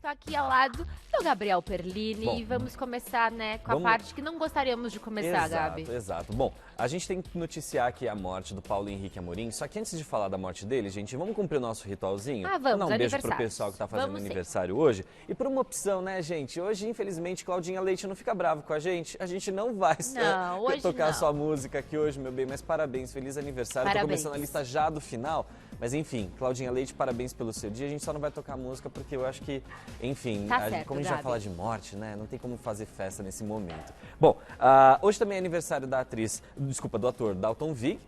tô aqui ao lado do Gabriel Perlini Bom, e vamos começar, né, com a parte que não gostaríamos de começar, Gabi. Exato. Bom, a gente tem que noticiar aqui a morte do Paulo Henrique Amorim, só que antes de falar da morte dele, gente, vamos cumprir o nosso ritualzinho? Ah, vamos, Dar um beijo pro aniversários. pessoal que tá fazendo Vamos sim. aniversário hoje. E por uma opção, né, gente? Hoje, infelizmente, Claudinha Leite não fica bravo com a gente. A gente não vai hoje tocar não. sua música aqui hoje, meu bem, mas parabéns, feliz aniversário. Parabéns. Tô começando a lista já do final. Mas enfim, Claudinha Leite, parabéns pelo seu dia. A gente só não vai tocar música porque eu acho que, enfim, Tá certo, como a gente vai Gabi. falar de morte, né? Não tem como fazer festa nesse momento. Bom, hoje também é aniversário da do ator Dalton Vig,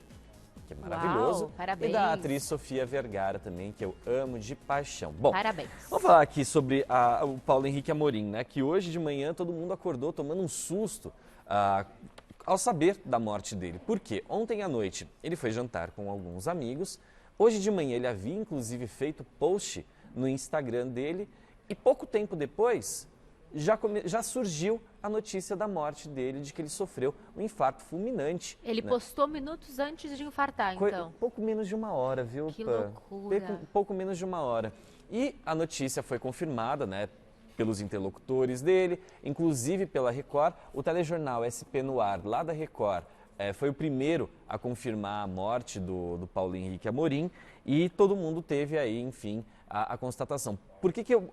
que é maravilhoso. Uau, parabéns. E da atriz Sofia Vergara também, que eu amo de paixão. Bom, Parabéns. vamos falar aqui sobre o Paulo Henrique Amorim, né? Que hoje de manhã todo mundo acordou tomando um susto ao saber da morte dele. Por quê? Ontem à noite ele foi jantar com alguns amigos. Hoje de manhã ele havia inclusive feito post no Instagram dele e pouco tempo depois já surgiu a notícia da morte dele, de que ele sofreu um infarto fulminante. Ele né? postou minutos antes de infartar, então. Pouco menos de uma hora, viu, Que Pan? loucura. Pouco menos de uma hora. E a notícia foi confirmada, né, pelos interlocutores dele, inclusive pela Record. O telejornal SP no Ar, lá da Record, foi o primeiro a confirmar a morte do Paulo Henrique Amorim e todo mundo teve aí, enfim, a constatação. Por que eu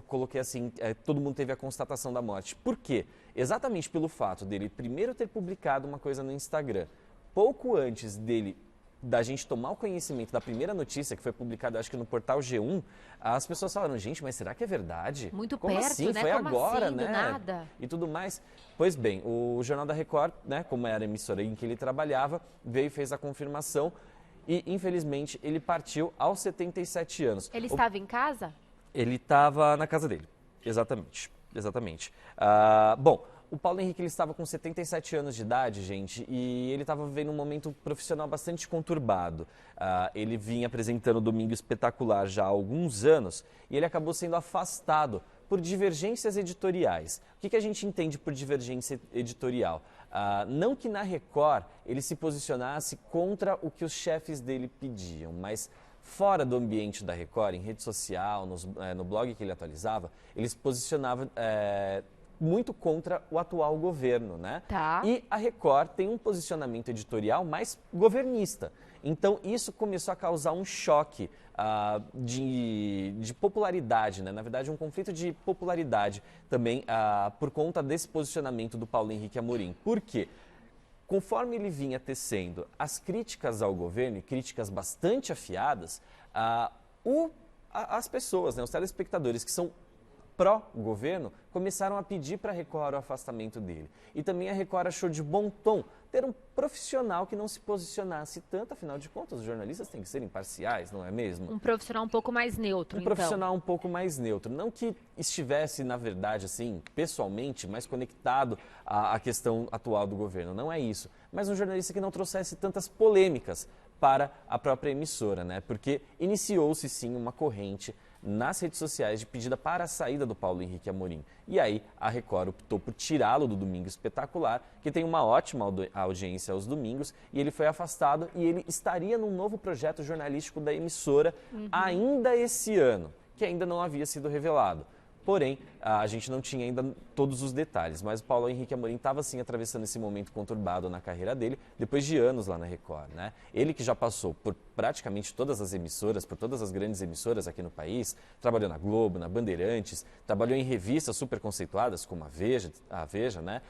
coloquei assim, todo mundo teve a constatação da morte? Por quê? Exatamente pelo fato dele primeiro ter publicado uma coisa no Instagram, pouco antes da gente tomar o conhecimento da primeira notícia, que foi publicada, acho que no portal G1, as pessoas falaram, gente, mas será que é verdade? Muito Como perto, assim? né? Foi Como agora, assim? Do né? nada. E tudo mais. Pois bem, o Jornal da Record, né, como era a emissora em que ele trabalhava, veio e fez a confirmação e, infelizmente, ele partiu aos 77 anos. Ele estava em casa? Ele estava na casa dele, exatamente. Bom, o Paulo Henrique ele estava com 77 anos de idade, gente, e ele estava vivendo um momento profissional bastante conturbado. Ele vinha apresentando o Domingo Espetacular já há alguns anos e ele acabou sendo afastado por divergências editoriais. O que a gente entende por divergência editorial? Não que na Record ele se posicionasse contra o que os chefes dele pediam, mas fora do ambiente da Record, em rede social, no blog que ele atualizava, ele se posicionava muito contra o atual governo, né? Tá. E a Record tem um posicionamento editorial mais governista. Então, isso começou a causar um choque de popularidade, né? Na verdade, um conflito de popularidade também por conta desse posicionamento do Paulo Henrique Amorim. Por quê? Conforme ele vinha tecendo as críticas ao governo, e críticas bastante afiadas, as pessoas, né, os telespectadores que são pró-governo, começaram a pedir para a Record o afastamento dele. E também a Record achou de bom tom ter um profissional que não se posicionasse tanto, afinal de contas, os jornalistas têm que ser imparciais, não é mesmo? Um profissional um pouco mais neutro, Um então. profissional um pouco mais neutro. Não que estivesse, na verdade, assim, pessoalmente, mais conectado à questão atual do governo. Não é isso. Mas um jornalista que não trouxesse tantas polêmicas para a própria emissora, né? Porque iniciou-se, sim, uma corrente nas redes sociais de pedida para a saída do Paulo Henrique Amorim. E aí a Record optou por tirá-lo do Domingo Espetacular, que tem uma ótima audiência aos domingos, e ele foi afastado e ele estaria num novo projeto jornalístico da emissora ainda esse ano, que ainda não havia sido revelado. Porém, a gente não tinha ainda todos os detalhes, mas o Paulo Henrique Amorim estava sim atravessando esse momento conturbado na carreira dele, depois de anos lá na Record, né? Ele que já passou por praticamente todas as emissoras, por todas as grandes emissoras aqui no país, trabalhou na Globo, na Bandeirantes, trabalhou em revistas super conceituadas como a Veja, né?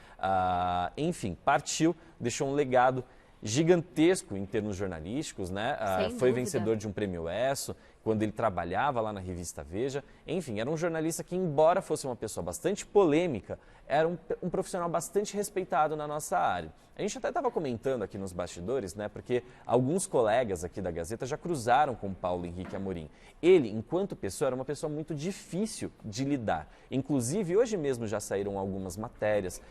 Enfim, partiu, deixou um legado gigantesco em termos jornalísticos, né? Foi vencedor de um prêmio ESSO, quando ele trabalhava lá na revista Veja. Enfim, era um jornalista que, embora fosse uma pessoa bastante polêmica, era um profissional bastante respeitado na nossa área. A gente até estava comentando aqui nos bastidores, né? Porque alguns colegas aqui da Gazeta já cruzaram com o Paulo Henrique Amorim. Ele, enquanto pessoa, era uma pessoa muito difícil de lidar. Inclusive, hoje mesmo já saíram algumas matérias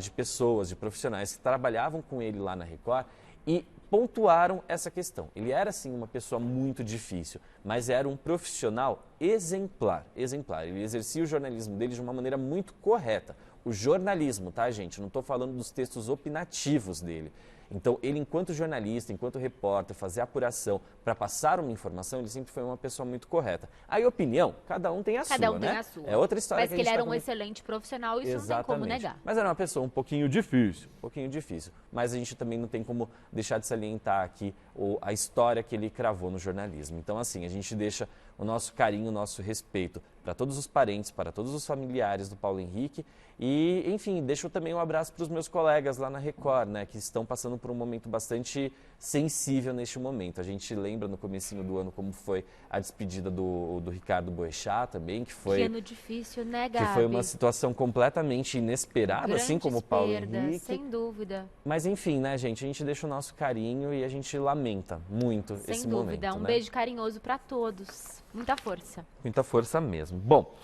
de pessoas, de profissionais que trabalhavam com ele lá na Record e pontuaram essa questão. Ele era, sim, uma pessoa muito difícil, mas era um profissional exemplar. Ele exercia o jornalismo dele de uma maneira muito correta. O jornalismo, tá, gente? Não estou falando dos textos opinativos dele. Então, ele, enquanto jornalista, enquanto repórter, fazer apuração para passar uma informação, ele sempre foi uma pessoa muito correta. Aí, opinião, cada um tem a sua, Cada um né? tem a sua. É outra história Mas que a que gente ele era tá um excelente profissional, isso não tem como Exatamente. negar. Mas era uma pessoa um pouquinho difícil, Mas a gente também não tem como deixar de salientar aqui a história que ele cravou no jornalismo. Então, assim, a gente deixa o nosso carinho, o nosso respeito para todos os parentes, para todos os familiares do Paulo Henrique e, enfim, deixo também um abraço para os meus colegas lá na Record, né, que estão passando por um momento bastante sensível neste momento. A gente lembra no comecinho do ano como foi a despedida do Ricardo Boechat também, que foi... Que ano difícil, né, Gabi? Que foi uma situação completamente inesperada, assim como o Paulo Henrique. Sem dúvida. Mas enfim, né, gente, a gente deixa o nosso carinho e a gente lamenta muito esse momento. Sem dúvida, um né? beijo carinhoso para todos. Muita força. Muita força mesmo. Bom,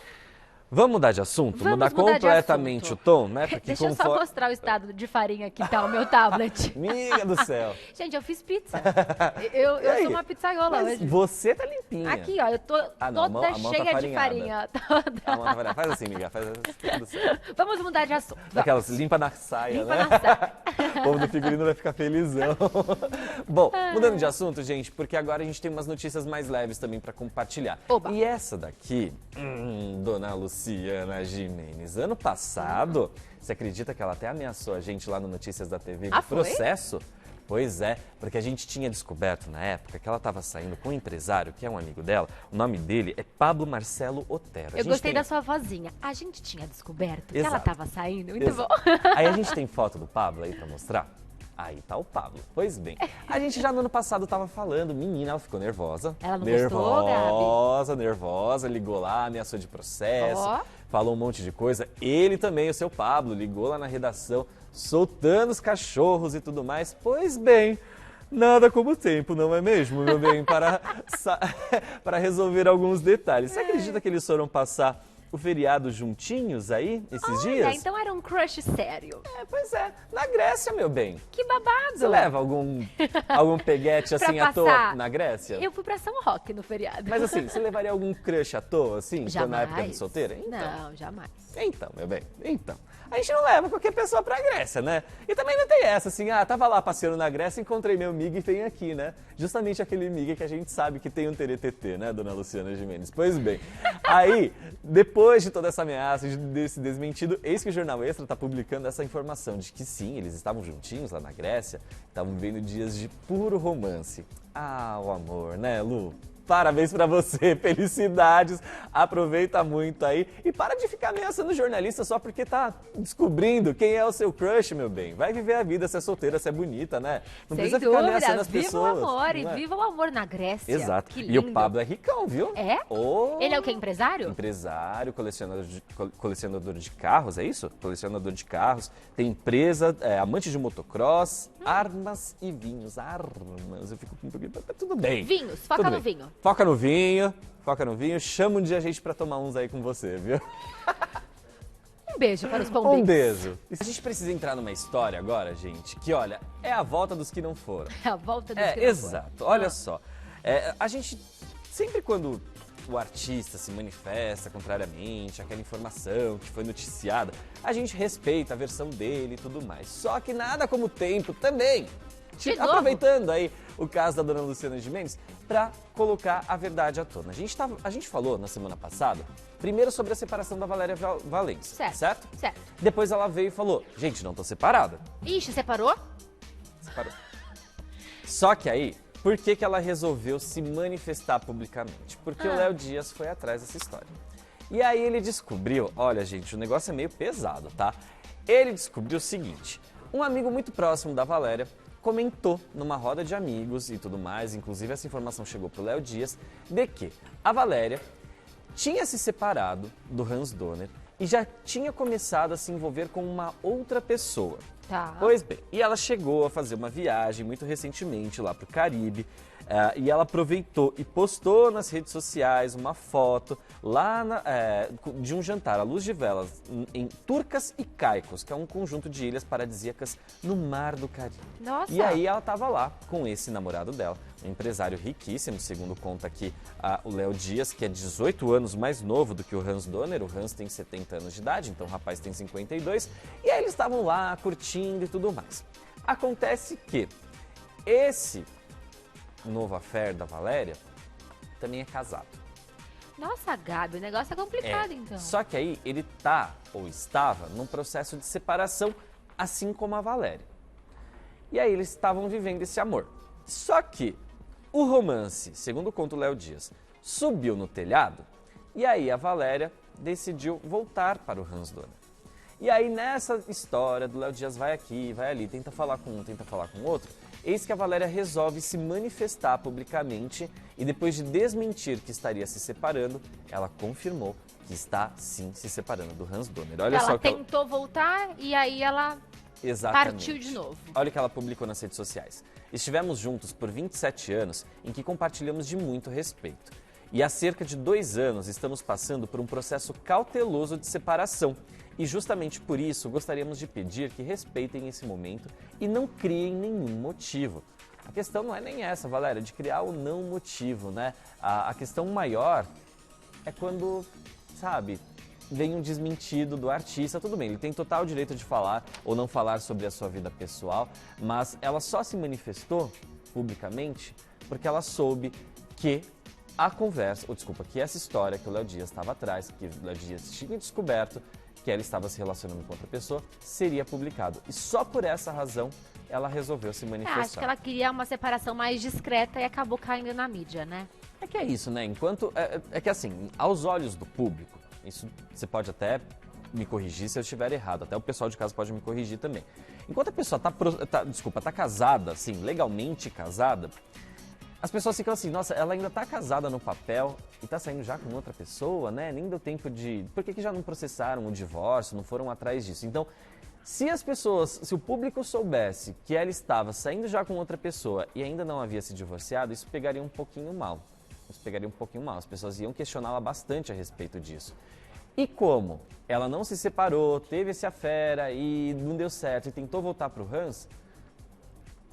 vamos mudar de assunto? Vamos mudar mudar de completamente assunto. o tom, né? Porque Deixa eu só mostrar o estado de farinha que tá o meu tablet. Amiga do céu. Gente, eu fiz pizza. Eu sou uma pizzaiola Mas hoje. você tá limpinha. Aqui, ó, eu tô toda a mão tá cheia de farinha. A mão tá farinhada. Faz assim, amiga, faz tudo certo. Vamos mudar de assunto. Daquelas limpa na saia, Limpa né? na saia. O povo do figurino vai ficar felizão. Bom, mudando de assunto, gente, porque agora a gente tem umas notícias mais leves também para compartilhar. Oba. E essa daqui, dona Luciana Gimenez, ano passado, você acredita que ela até ameaçou a gente lá no Notícias da TV de processo? Pois é, porque a gente tinha descoberto na época que ela estava saindo com um empresário, que é um amigo dela, o nome dele é Pablo Marcelo Otero. Eu gostei da sua vozinha. A gente tinha descoberto que ela estava saindo. Muito bom. Aí a gente tem foto do Pablo aí pra mostrar? Aí tá o Pablo. Pois bem, a gente já no ano passado tava falando, menina, ela ficou nervosa. Ela não gostou, Gabi? Nervosa, ligou lá, ameaçou de processo, falou um monte de coisa. Ele também, o seu Pablo, ligou lá na redação, soltando os cachorros e tudo mais. Pois bem, nada como o tempo, não é mesmo, meu bem, para resolver alguns detalhes. Você acredita que eles foram passar o feriado juntinhos aí, esses dias? Então era um crush sério. Pois é. Na Grécia, meu bem. Que babado. Você leva algum peguete assim à toa na Grécia? Eu fui pra São Roque no feriado. Mas assim, você levaria algum crush à toa, assim, jamais. na época de solteira? Então. Não, jamais. Então, meu bem, então. A gente não leva qualquer pessoa pra Grécia, né? E também não tem essa, assim, tava lá passeando na Grécia, encontrei meu migue e vem aqui, né? Justamente aquele migue que a gente sabe que tem um teretetê, né, dona Luciana Gimenez? Pois bem, aí, depois de toda essa ameaça, desse desmentido, eis que o Jornal Extra tá publicando essa informação de que sim, eles estavam juntinhos lá na Grécia, estavam vivendo dias de puro romance. Ah, o amor, né, Lu? Parabéns pra você, felicidades, aproveita muito aí e para de ficar ameaçando jornalista só porque tá descobrindo quem é o seu crush, meu bem. Vai viver a vida, se é solteira, se é bonita, né? Não Sem precisa dúvida, ficar ameaçando as viva pessoas. Viva o amor, e é? viva o amor na Grécia. Exato. Que E lindo. o Pablo é ricão, viu? É? Oh. Ele é o quê, empresário? Empresário, colecionador de carros, é isso? Colecionador de carros, tem empresa, amante de motocross, armas e vinhos. Armas, eu fico com um pouquinho... Tudo bem. Vinhos, foca Tudo no bem. vinho. Foca no vinho, chama um dia a gente pra tomar uns aí com você, viu? Um beijo para os pombinhos. Um beijo. E a gente precisa entrar numa história agora, gente, que olha, é a volta dos que não foram. É a volta dos que não Exato. foram. Olha só, a gente, sempre quando o artista se manifesta contrariamente àquela informação que foi noticiada, a gente respeita a versão dele e tudo mais. Só que nada como o tempo também. Aproveitando aí o caso da dona Luciana Gimenez, para colocar a verdade à tona. A gente falou na semana passada, primeiro sobre a separação da Valéria Valença, certo? Certo. Depois ela veio e falou, gente, não tô separada. Ixi, separou? Separou. Só que aí, por que ela resolveu se manifestar publicamente? Porque o Léo Dias foi atrás dessa história. E aí ele descobriu, olha gente, o negócio é meio pesado, tá? Ele descobriu o seguinte, um amigo muito próximo da Valéria comentou numa roda de amigos e tudo mais, inclusive essa informação chegou pro Léo Dias, de que a Valéria tinha se separado do Hans Donner e já tinha começado a se envolver com uma outra pessoa. Tá. Pois bem, e ela chegou a fazer uma viagem muito recentemente lá pro Caribe, e ela aproveitou e postou nas redes sociais uma foto lá de um jantar à luz de velas em Turcas e Caicos, que é um conjunto de ilhas paradisíacas no Mar do Caribe. Nossa! E aí ela estava lá com esse namorado dela, um empresário riquíssimo, segundo conta aqui o Léo Dias, que é 18 anos mais novo do que o Hans Donner. O Hans tem 70 anos de idade, então o rapaz tem 52. E aí eles estavam lá curtindo e tudo mais. Acontece que esse novo affair da Valéria também é casado. Nossa, Gabi, o negócio é complicado, então. Só que aí ele tá, ou estava, num processo de separação, assim como a Valéria. E aí eles estavam vivendo esse amor. Só que o romance, segundo conta o Léo Dias, subiu no telhado e aí a Valéria decidiu voltar para o Hans Donner. E aí nessa história do Léo Dias vai aqui, vai ali, tenta falar com um, tenta falar com o outro, eis que a Valéria resolve se manifestar publicamente e depois de desmentir que estaria se separando, ela confirmou que está sim se separando do Hans Donner. Olha Ela só que tentou voltar e aí ela Exatamente. partiu de novo. Olha o que ela publicou nas redes sociais. Estivemos juntos por 27 anos em que compartilhamos de muito respeito. E há cerca de 2 anos estamos passando por um processo cauteloso de separação. E justamente por isso gostaríamos de pedir que respeitem esse momento e não criem nenhum motivo. A questão não é nem essa, Valéria, de criar ou não motivo, né? A questão maior é quando, sabe, vem um desmentido do artista, tudo bem, ele tem total direito de falar ou não falar sobre a sua vida pessoal, mas ela só se manifestou publicamente porque ela soube que a conversa, que essa história que o Léo Dias estava atrás, que o Léo Dias tinha descoberto que ela estava se relacionando com outra pessoa, seria publicado. E só por essa razão ela resolveu se manifestar. Acho que ela queria uma separação mais discreta e acabou caindo na mídia, né? É que é isso, né? Enquanto. É que assim, aos olhos do público, isso você pode até me corrigir se eu estiver errado, até o pessoal de casa pode me corrigir também. Enquanto a pessoa tá casada, assim, legalmente casada, as pessoas ficam assim, nossa, ela ainda tá casada no papel e tá saindo já com outra pessoa, né? Nem deu tempo de... Por que já não processaram o divórcio, não foram atrás disso? Então, se o público soubesse que ela estava saindo já com outra pessoa e ainda não havia se divorciado, isso pegaria um pouquinho mal. As pessoas iam questioná-la bastante a respeito disso. E como ela não se separou, teve esse affair e não deu certo e tentou voltar pro Hans,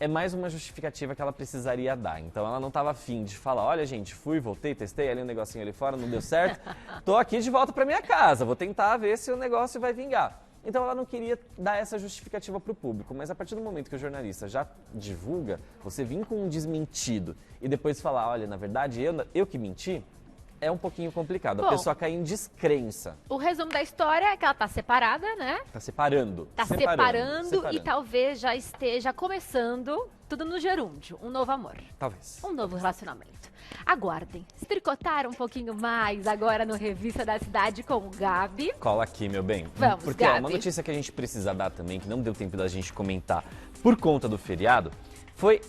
é mais uma justificativa que ela precisaria dar. Então ela não estava afim de falar, olha gente, fui, voltei, testei ali um negocinho ali fora, não deu certo, tô aqui de volta para minha casa, vou tentar ver se o negócio vai vingar. Então ela não queria dar essa justificativa para o público, mas a partir do momento que o jornalista já divulga, você vir com um desmentido e depois falar, olha, na verdade eu que menti, é um pouquinho complicado. Bom, a pessoa cai em descrença. O resumo da história é que ela tá separada, né? Tá separando. Tá separando e talvez já esteja começando tudo no gerúndio, um novo amor. Talvez. Um novo relacionamento. Aguardem. Se tricotar um pouquinho mais agora no Revista da Cidade com o Gabi. Cola aqui, meu bem. Vamos, Porque Gabi. uma notícia que a gente precisa dar também, que não deu tempo da gente comentar por conta do feriado, foi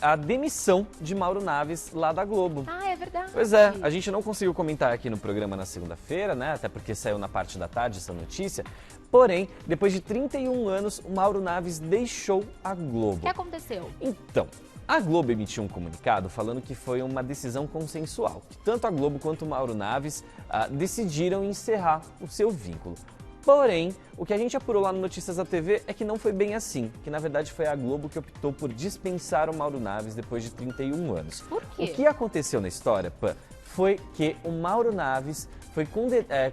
a demissão de Mauro Naves lá da Globo. Ah, é verdade. Pois é, a gente não conseguiu comentar aqui no programa na segunda-feira, né? Até porque saiu na parte da tarde essa notícia. Porém, depois de 31 anos, o Mauro Naves deixou a Globo. O que aconteceu? Então, a Globo emitiu um comunicado falando que foi uma decisão consensual, que tanto a Globo quanto o Mauro Naves decidiram encerrar o seu vínculo. Porém, o que a gente apurou lá no Notícias da TV é que não foi bem assim, que na verdade foi a Globo que optou por dispensar o Mauro Naves depois de 31 anos. Por quê? O que aconteceu na história, Pan, foi que o Mauro Naves foi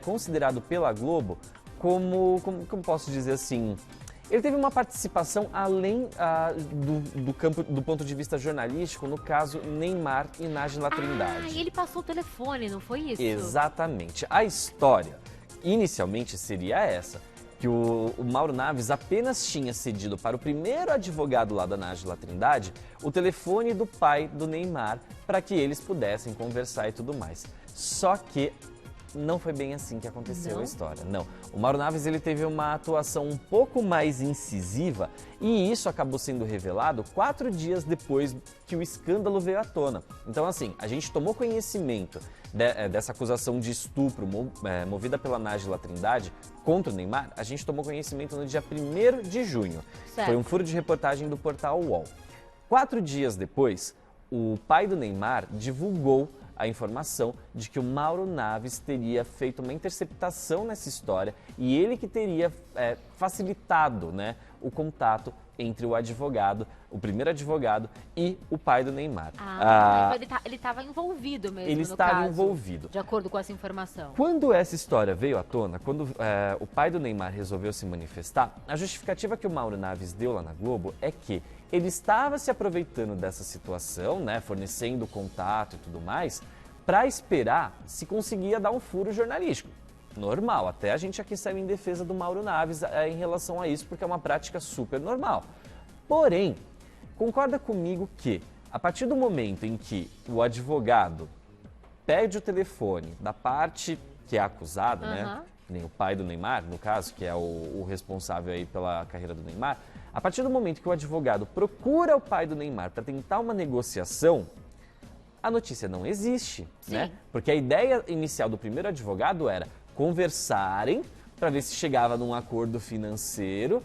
considerado pela Globo como posso dizer assim, ele teve uma participação além do ponto de vista jornalístico, no caso Neymar e Nájila Trindade. Ah, e ele passou o telefone, não foi isso? Exatamente. A história inicialmente seria essa, que o Mauro Naves apenas tinha cedido para o primeiro advogado lá da Nájila Trindade o telefone do pai do Neymar para que eles pudessem conversar e tudo mais. Só que não foi bem assim que aconteceu a história, não. O Mauro Naves ele teve uma atuação um pouco mais incisiva e isso acabou sendo revelado 4 dias depois que o escândalo veio à tona. Então assim, a gente tomou conhecimento dessa acusação de estupro movida pela Nájila Trindade contra o Neymar, a gente tomou conhecimento no dia 1º de junho. Certo. Foi um furo de reportagem do portal UOL. 4 dias depois, o pai do Neymar divulgou a informação de que o Mauro Naves teria feito uma interceptação nessa história e ele que teria facilitado, né, o contato entre o advogado, o primeiro advogado e o pai do Neymar. Então ele estava envolvido mesmo, Ele no estava caso, envolvido. de acordo com essa informação. Quando essa história veio à tona, quando o pai do Neymar resolveu se manifestar, a justificativa que o Mauro Naves deu lá na Globo é que ele estava se aproveitando dessa situação, né, fornecendo contato e tudo mais, para esperar se conseguia dar um furo jornalístico. Normal, até a gente aqui saiu em defesa do Mauro Naves em relação a isso, porque é uma prática super normal. Porém, concorda comigo que, a partir do momento em que o advogado pede o telefone da parte que é acusada, né? Nem o pai do Neymar, no caso, que é o responsável aí pela carreira do Neymar, a partir do momento que o advogado procura o pai do Neymar para tentar uma negociação, a notícia não existe, né? Porque a ideia inicial do primeiro advogado era conversarem para ver se chegava num acordo financeiro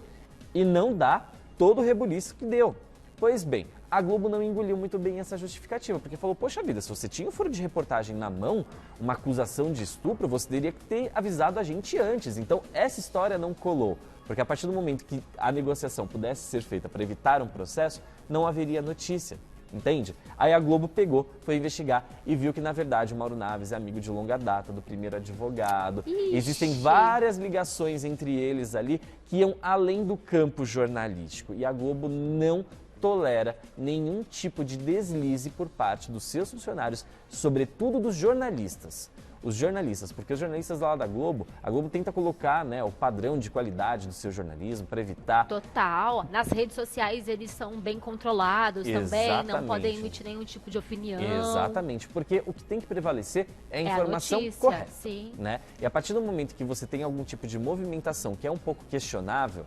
e não dar todo o rebuliço que deu. Pois bem, a Globo não engoliu muito bem essa justificativa, porque falou, poxa vida, se você tinha um furo de reportagem na mão, uma acusação de estupro, você teria que ter avisado a gente antes. Então, essa história não colou, porque a partir do momento que a negociação pudesse ser feita para evitar um processo, não haveria notícia. Entende? Aí a Globo pegou, foi investigar e viu que, na verdade, o Mauro Naves é amigo de longa data do primeiro advogado. Ixi. Existem várias ligações entre eles ali que iam além do campo jornalístico. E a Globo não tolera nenhum tipo de deslize por parte dos seus funcionários, sobretudo dos jornalistas. Os jornalistas, porque os jornalistas lá da Globo, a Globo tenta colocar, né, o padrão de qualidade do seu jornalismo para evitar... Total. Nas redes sociais eles são bem controlados também, não Exatamente. podem emitir nenhum tipo de opinião. Exatamente, porque o que tem que prevalecer é a informação notícia, correta. sim. Né? E a partir do momento que você tem algum tipo de movimentação que é um pouco questionável,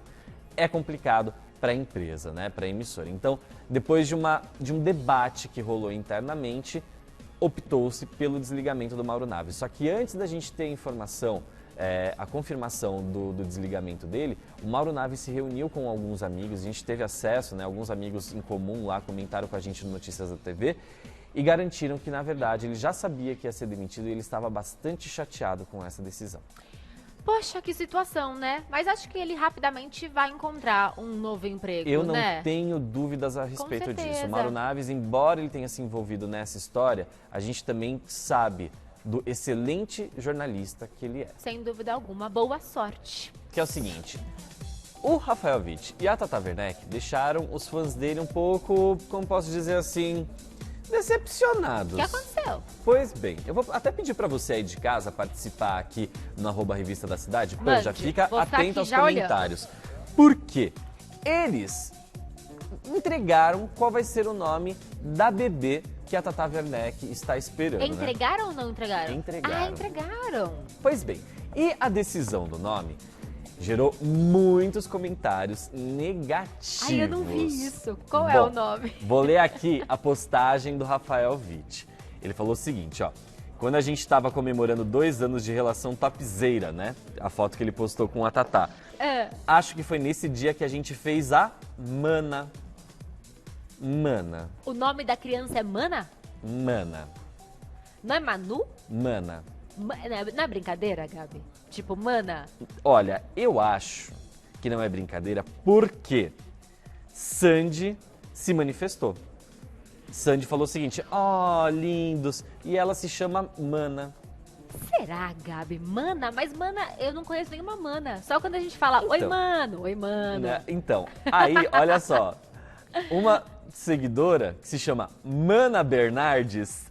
é complicado para a empresa, né, para a emissora. Então, depois de um debate que rolou internamente, optou-se pelo desligamento do Mauro Naves. Só que antes da gente ter a informação, a confirmação do desligamento dele, o Mauro Naves se reuniu com alguns amigos, a gente teve acesso, né, alguns amigos em comum lá comentaram com a gente no Notícias da TV e garantiram que, na verdade, ele já sabia que ia ser demitido e ele estava bastante chateado com essa decisão. Poxa, que situação, né? Mas acho que ele rapidamente vai encontrar um novo emprego, Eu não né? tenho dúvidas a respeito disso. certeza. O Mauro Naves, embora ele tenha se envolvido nessa história, a gente também sabe do excelente jornalista que ele é. Sem dúvida alguma. Boa sorte. Que é o seguinte, o Rafael Witt e a Tata Werneck deixaram os fãs dele um pouco, como posso dizer assim, decepcionados. O que aconteceu? Pois bem, eu vou até pedir pra você aí de casa participar aqui no @Revista da Cidade. Pan, Mande, já fica vou ficar atento aqui aos já comentários. Por quê? Eles entregaram qual vai ser o nome da bebê que a Tata Werneck está esperando, né? Entregaram ou não entregaram? Entregaram. Ah, entregaram. Pois bem, e a decisão do nome gerou muitos comentários negativos. Ai, eu não vi isso. Qual é o nome? Vou ler aqui a postagem do Rafael Witt. Ele falou o seguinte, ó. Quando a gente estava comemorando 2 anos de relação topzeira, né? A foto que ele postou com a Tatá. Acho que foi nesse dia que a gente fez a Mana. Mana. O nome da criança é Mana? Mana. Não é Manu? Mana. Não é brincadeira, Gabi? Tipo, Mana? Olha, eu acho que não é brincadeira porque Sandy se manifestou. Sandy falou o seguinte, ó, lindos, e ela se chama Mana. Será, Gabi? Mana? Mas Mana, eu não conheço nenhuma Mana. Só quando a gente fala, oi, mano, oi, mano. Né? Então, aí, olha só, uma seguidora que se chama Mana Bernardes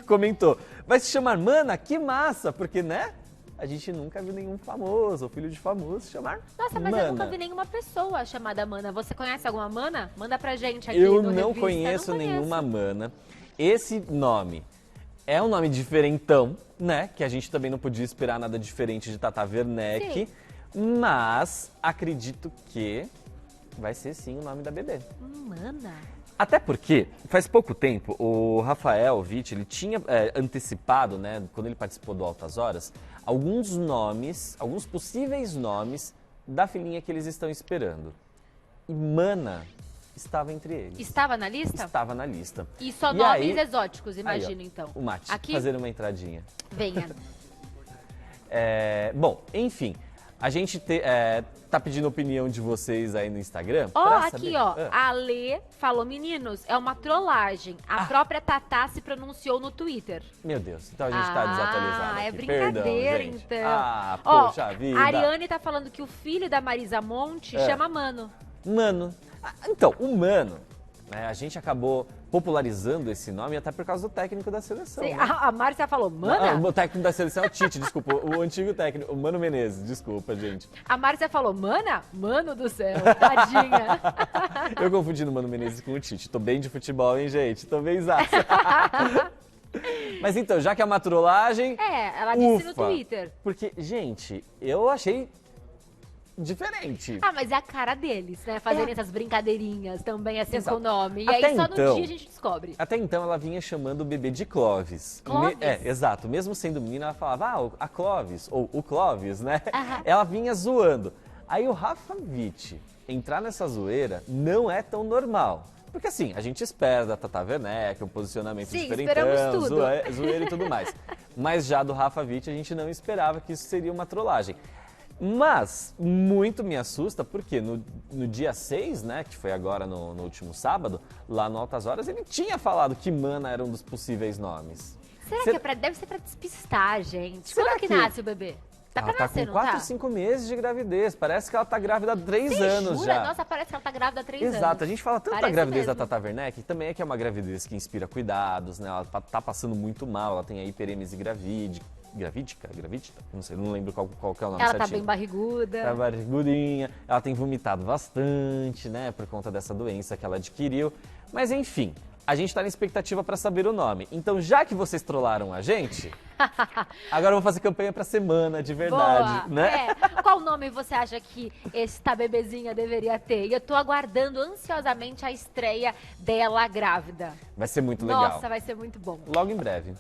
comentou, vai se chamar Mana? Que massa, porque, né? A gente nunca viu nenhum famoso, ou filho de famoso, se chamar Nossa, mas Mana. eu nunca vi nenhuma pessoa chamada Mana. Você conhece alguma Mana? Manda pra gente aqui Eu no não Revista. conheço Não nenhuma Mana. Esse nome é um nome diferentão, né? Que a gente também não podia esperar nada diferente de Tata Werneck. Sim. Mas acredito que vai ser sim o nome da bebê. Mana? Até porque, faz pouco tempo, o Rafael Witt, ele tinha antecipado, né, quando ele participou do Altas Horas, alguns nomes, alguns possíveis nomes da filhinha que eles estão esperando. E Mana estava entre eles. Estava na lista? Estava na lista. E só E nomes aí- exóticos, imagino, Aí, ó, então. O Mate, Aqui? fazer uma entradinha. Venha. Bom, enfim, A gente tá pedindo opinião de vocês aí no Instagram. Ó, pra aqui, saber. ó. A Lê falou, meninos, é uma trollagem. A própria Tatá se pronunciou no Twitter. Meu Deus, então a gente tá desatualizado aqui. É brincadeira, Perdão, gente. então. Ah, Ó, poxa vida. a Ariane tá falando que o filho da Marisa Monte chama Mano. Mano. Então, o Mano, né, a gente acabou popularizando esse nome até por causa do técnico da seleção. Sim, né? a Márcia falou, Mana? O técnico da seleção é o Tite, desculpa. O antigo técnico, o Mano Menezes, desculpa, gente. A Márcia falou, Mana? Mano do céu, tadinha. Eu confundi o Mano Menezes com o Tite. Tô bem de futebol, hein, gente? Tô bem zaça. Mas então, já que é uma trollagem... Ela disse no ufa, Twitter. Porque, gente, eu achei diferente. Ah, mas é a cara deles, né? Fazerem essas brincadeirinhas também, assim, Exato. com o nome. E Até aí, só no então- dia a gente descobre. Até então ela vinha chamando o bebê de Clóvis. Clóvis? Exato. Mesmo sendo menina, ela falava, a Clóvis, ou o Clóvis, né? Aham. Ela vinha zoando. Aí o Rafa Witt entrar nessa zoeira não é tão normal. Porque assim, a gente espera da Tata Werneck, um posicionamento Sim, diferentão, esperamos tudo. zoeira e tudo mais. Mas já do Rafa Witt a gente não esperava que isso seria uma trollagem. Mas muito me assusta porque no dia 6, né, que foi agora no último sábado, lá no Altas Horas, ele tinha falado que Mana era um dos possíveis nomes. Será que deve ser pra despistar, gente? Será Quando que que- nasce o bebê? Tá pra Ela tá nascer, com não 4, tá? 5 meses de gravidez. Parece que ela tá grávida há 3 Você anos jura? já. Nossa, parece que ela tá grávida há 3 anos. Exato, a gente fala tanto da Parece gravidez mesmo. da Tata Werneck, que também é que é uma gravidez que inspira cuidados, né? Ela tá passando muito mal, ela tem a hiperêmese gravídica? Não sei, não lembro qual que é o nome Ela tá certinho. bem barriguda. Tá barrigudinha, ela tem vomitado bastante, né, por conta dessa doença que ela adquiriu. Mas enfim, a gente tá na expectativa para saber o nome. Então, já que vocês trollaram a gente, agora eu vou fazer campanha pra semana, de verdade, Boa. né? Qual nome você acha que esta bebezinha deveria ter? E eu tô aguardando ansiosamente a estreia dela grávida. Vai ser muito legal. Nossa, vai ser muito bom. Logo em breve.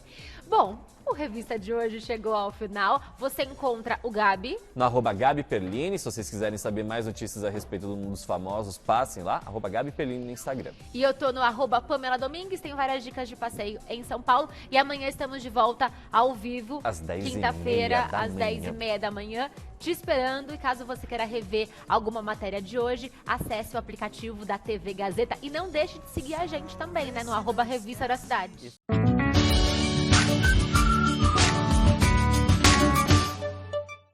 Bom, o Revista de hoje chegou ao final. Você encontra o Gabi. No @Gabi Perlini, se vocês quiserem saber mais notícias a respeito do mundo dos famosos, passem lá, @Gabi Perlini no Instagram. E eu tô no @Pamela Domingues, tenho várias dicas de passeio em São Paulo. E amanhã estamos de volta ao vivo, Às 10h30 quinta-feira, da às manhã. 10h30 da manhã, te esperando. E caso você queira rever alguma matéria de hoje, acesse o aplicativo da TV Gazeta. E não deixe de seguir a gente também, né, no @Revista da Cidade.